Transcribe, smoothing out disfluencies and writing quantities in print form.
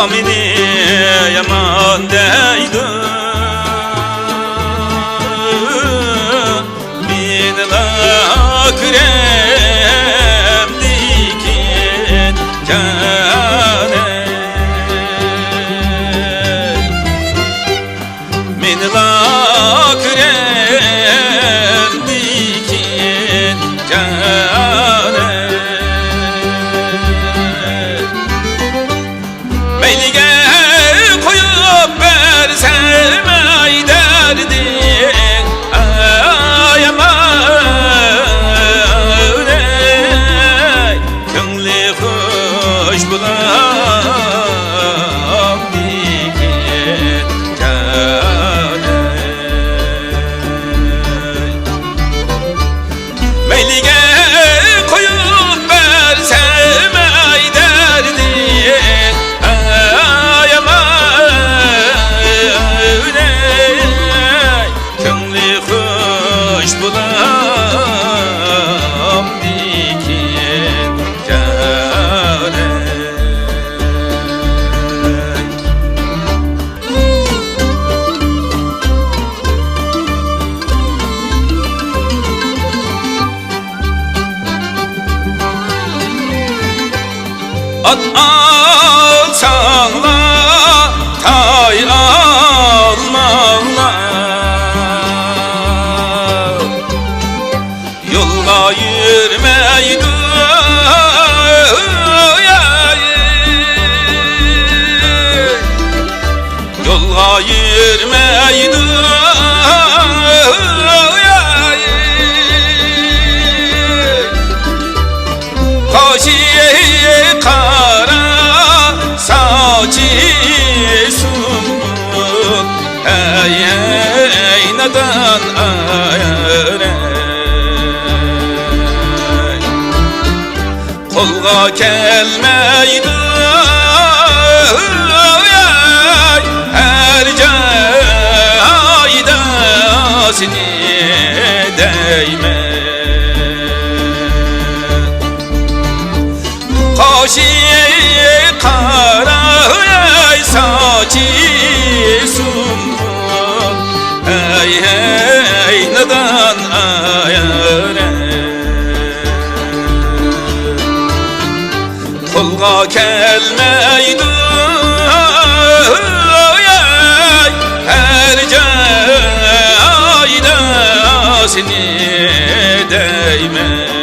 Kamini yaman deydi Minla krem dikin cane Minla krem dikin cane Meylige koyup versem ay derdin Ay aman ey Könlü hoş bulam dikin cane Meylige koyup versem ay derdin Ay aman ey Könlü hoş bulam dikin cane At alsan la tay almala Yolga yürümeydi Yolga yürümeydi Kaşi kara saçı sumbul Ey nadan ayar Kolga gelmeydi her cayda seni değme Kaşi kara saçı sumbul Ey nadan ayar Kolga gelmeydi her cayda seni değme